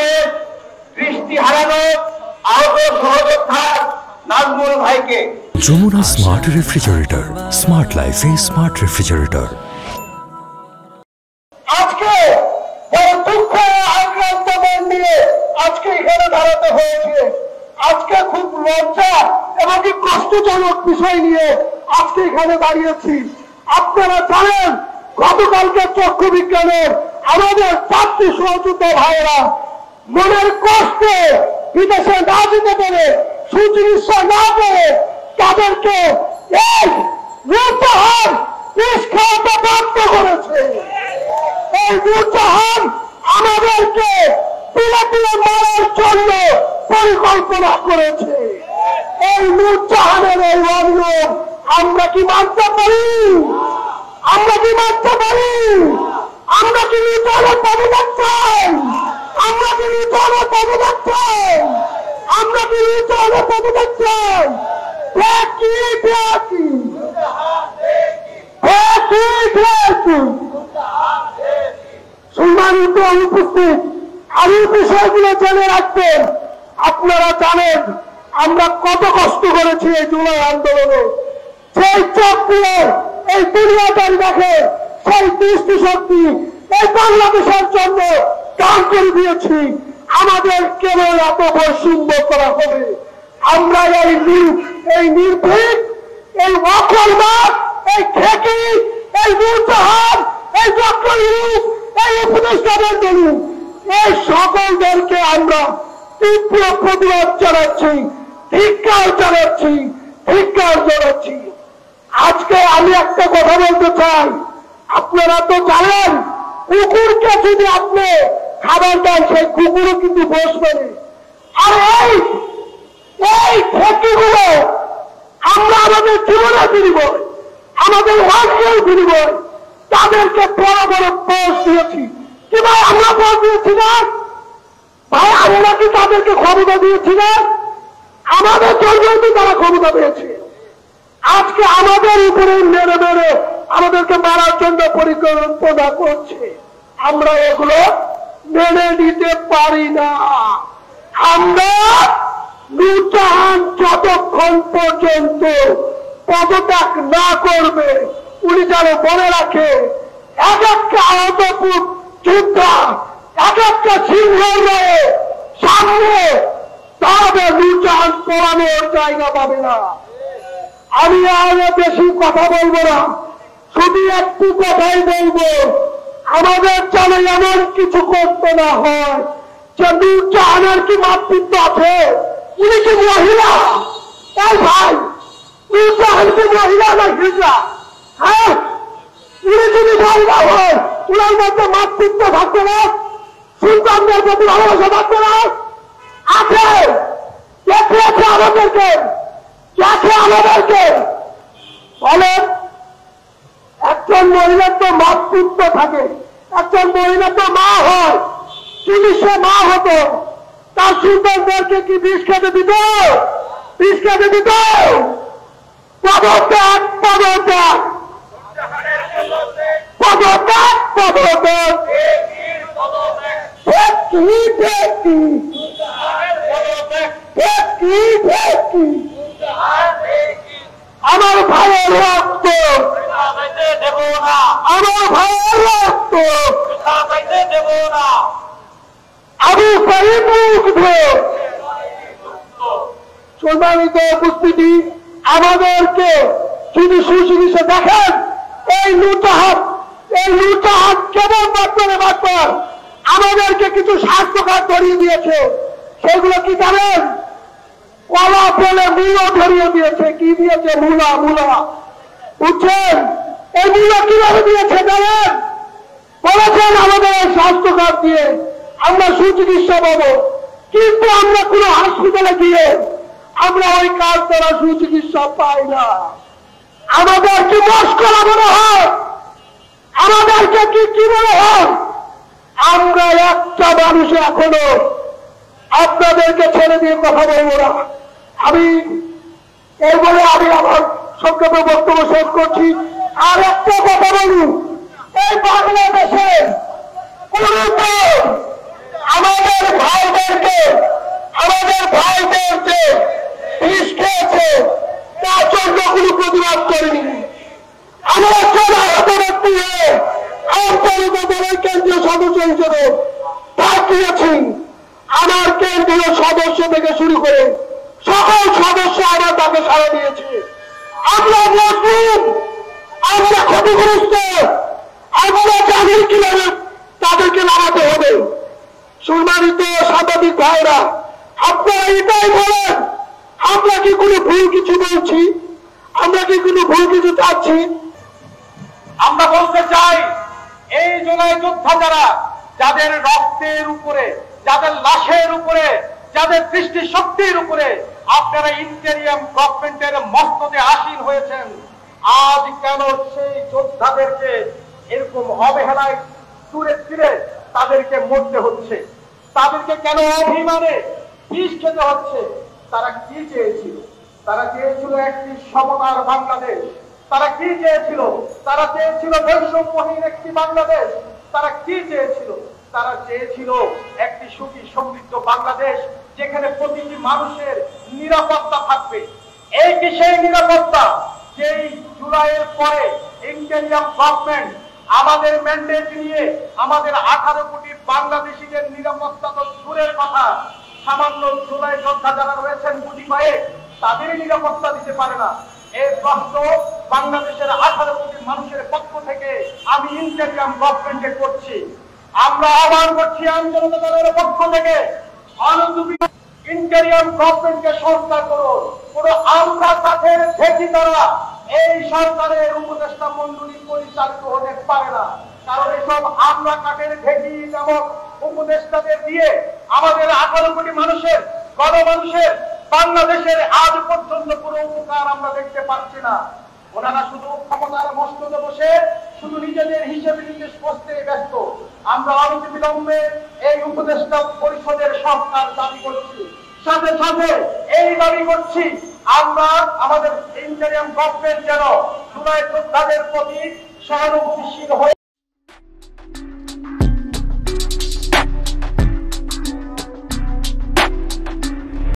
সাহেব, দৃষ্টি হারানো আহত সহযোদ্ধা নাজমুল ভাইকে। যমুনা স্মার্ট রেফ্রিজারেটর, স্মার্ট লাইফে স্মার্ট রেফ্রিজারেটর। আজকে দুঃখ আক্রান্ত মন নিয়ে আজকে এখানে দাঁড়াতে হয়েছে। আজকে খুব লজ্জা এবং কষ্টজনক বিষয় নিয়ে আজকে এখানে দাঁড়িয়েছি। আপনারা জানেন গতকালকে চক্ষু বিজ্ঞানের আমাদের 4টি সহযোদ্ধা ভাইয়েরা মনের কষ্টে বিদেশে না যেতে পেরে সুচিকিৎসা না পেরে তাদেরকে এই নূরজাহান বিষ খাওয়াতে বাধ্য করেছে। এই নূরজাহান আমাদেরকে পিলে পিলে মারার জন্য পরিকল্পনা করেছে। এই নূরজাহানের এই অনিয়ম আমরা কি মানতে পারি? আমরা কি মানতে পারি? আমরা কি নির্যাতনের প্রতিবাদ চাই? আমরা কি নির্যাতনের প্রতিবাদ চাই? আমরা কি নির্যাতনের প্রতিবাদ চাই? সম্মানিত অনুপস্থিত, আমি বিষয়গুলো জেনে রাখবেন। আপনারা জানেন আমরা কত কষ্ট করেছি এই জুলাই আন্দোলনে। সেই চোখগুলো এই দুনিয়াদারি দেখে সেই দৃষ্টিশক্তি এই বাংলাদেশের জন্য দান করে দিয়েছি। আমাদের কেন এত বৈষম্য করা হবে? আমরা এই নির্ভীক, এই অকর্মক, এই ঠেকি, এই নূরজাহান, এই ডক্টর ইউনূস, এই উপদেষ্টা মণ্ডলী, এই সকলদেরকে আমরা তীব্র প্রতিবাদ জানাচ্ছি, ধিক্কার জানাচ্ছি, ধিক্কার জানাচ্ছি। আজকে আমি একটা কথা বলতে চাই। আপনারা তো জানেন কুকুরকে যদি আপনি খাবার দেন সেই কুকুরও কিন্তু বসবে। আর এই ঠেকিগুলো আমরা আমাদের জীবনের বিনিময়, আমাদের অর্থের বিনিময় তাদেরকে বড় বড় পোস্ট দিয়েছি। কি ভাই আমরা পোস্ট দিয়েছি না? ভাই আমরা কি তাদেরকে ক্ষমতা দিয়েছি না? আমাদের জন্যই তো তারা ক্ষমতা পেয়েছে। আজকে আমাদের উপরে মেরে মেরে আমাদেরকে মারার জন্য পরিকল্পনা করছে। আমরা এগুলো মেনে নিতে পারি না। আমরা নূরজাহান যতক্ষণ পর্যন্ত পদত্যাগ না করবে, উনি যেন মনে রাখে এক একটা আহত যোদ্ধা, এক একটা সিংহের রয়ে সামনে দাঁড়াবে, নূরজাহান পড়ানোর জায়গা পাবে না। আমি আর বেশি কথা বলবো না, শুধু একটু কথাই বলবো। আমাদের যেন এমন কিছু করতে না হয় যে নূরজাহানের কি মাতৃত্ব আছে? উনি কি মহিলা? এই ভাই নূরজাহান কি মহিলা না হিজড়া? হ্যাঁ, উনি যদি মহিলা হয় উনার মধ্যে মাতৃত্ব থাকবে না? সন্তানদের প্রতি ভালোবাসা থাকবে না? আছে, দেখিয়েছে আমাদেরকে, দেখে আমাদেরকে। বলেন, একজন মহিলার তো মাতৃত্ব থাকে, একজন মহিলা তো মা হয়। যদি সে মা হতো তার সন্তানদেরকে কি বিষ খেতে দিত? বিষ খেতে দিত? পদত্যাগ, পদত্যাগ, পদত্যাগ, পদত্যাগ। আমার ভাইয়ের রক্ত, আমার ভাইয়ের রক্ত আবু সাঈদ মুগ্ধ। সম্মানিত উপস্থিতি, আমাদেরকে যদি সুচিকিৎসা দেখেন, এই নূরজাহান কেবল মাত্র আমাদেরকে কিছু স্বাস্থ্য কার্ড ধরিয়ে দিয়েছে। সেগুলো কি জানেন? কলা ফেলে মূলা ধরিয়ে দিয়েছে। কি দিয়েছে? মূলা। বুঝছেন? এই মূলা কিভাবে দিয়েছে জানেন? বলেছেন আমাদের এই স্বাস্থ্য কার্ড দিয়ে আমরা সুচিকিৎসা পাবো, কিন্তু আমরা কোনো হসপিটালে গিয়ে আমরা ওই কার্ড দ্বারা সুচিকিৎসা পাই না। আমাদের কি মস্করা মনে হয়? আমাদেরকে কি মনে হয়? আমরা একটা মানুষ এখনো আপনাদেরকে ছেড়ে দিয়ে কথা বলবো না। আমি এই বলে আমি আমার সংক্ষেপে বক্তব্য শেষ করছি। আর একটা কথা বলি, এই বাংলাদেশে আমাদের ভাই কোনো প্রতিবাদ করিনি। আমরা সবাই ব্যক্তি হয়ে আন্তর্জাতিক দলের কেন্দ্রীয় সদস্য হিসেবে ডাক দিয়েছি। আমার কেন্দ্রীয় সদস্য থেকে শুরু করে সকল সদস্য আমার তাকে সাড়া দিয়েছে। আমরা মুসলিম, আমরা ক্ষতিগ্রস্ত, আমরা জানি কিভাবে তাদেরকে লাগাতে হবে। সম্মানিত সাংবাদিক ভাইরা, আপনারা এটাই বলেন, আমরা কি কোনো ভুল কিছু বলছি? আমরা কি কোনো ভুল কিছু চাচ্ছি? আমরা বলতে চাই, এই জুলাই যোদ্ধা যারা, যাদের রক্তের উপরে, যাদের লাশের উপরে, যাদের দৃষ্টি শক্তির উপরে আপনারা ইন্টেরিয়াম গভর্নমেন্টের মস্তদে আসীন হয়েছেন, আজ কেন সেই যোদ্ধাদেরকে এরকম অবহেলায় দূরে ফিরে তাদেরকে মরতে হচ্ছে? তাদেরকে কেন অভিমানে বিষ খেতে হচ্ছে? তারা কি চেয়েছিল? তারা চেয়েছিল একটি সমতার বাংলাদেশ। তারা কি চেয়েছিল? তারা চেয়েছিল বৈষম্যহীন একটি বাংলাদেশ। তারা কি চেয়েছিল? তারা চেয়েছিল একটি সুখী সমৃদ্ধ বাংলাদেশ, যেখানে প্রতিটি মানুষের নিরাপত্তা থাকবে। এই কি সেই নিরাপত্তা যেই জুলাইয়ের পরে ইন্টেরিয়াম গভর্নমেন্ট আমাদের ম্যান্ডেট নিয়ে আমাদের 18 কোটি বাংলাদেশিদের নিরাপত্তা তো দূরের কথা, সামান্য জুলাই যোদ্ধা যারা রয়েছেন গুটি পায়ে তাদেরই নিরাপত্তা দিতে পারে না। এই প্রশ্ন বাংলাদেশের 18 কোটি মানুষের পক্ষ থেকে আমি ইন্টেরিয়াম গভর্নমেন্টে করছি। আমরা আহ্বান করছি আন্দোলন দলের পক্ষ থেকে, ইন্টেরিয়াম গভর্নমেন্টকে সংস্কার করুন। কোন আমরা কাঠের ঢেকি দ্বারা এই সরকারের উপদেষ্টা মন্ডলী পরিচালিত হতে পারে না। কারণ এসব আমরা কাঠের ঢেকি নামক উপদেষ্টাদের দিয়ে আমাদের 18 কোটি মানুষের, গণমানুষের, বাংলাদেশের আজ পর্যন্ত কোনো উপকার আমরা দেখতে পাচ্ছি না। ওনারা শুধু ক্ষমতার মস্তদে বসে শুধু নিজেদের হিসেবে নিকেশ করতে ব্যস্ত। আমরা অনতিবিলম্বে এই উপদেষ্টা পরিষদের সংস্কার দাবি করছি। সাথে সাথে এই দাবি করছি আমরা আমাদের ইন্টেরিয়াম গভর্নমেন্ট যেন জুলাই যোদ্ধাদের প্রতি সহানুভূতিশীল হয়ে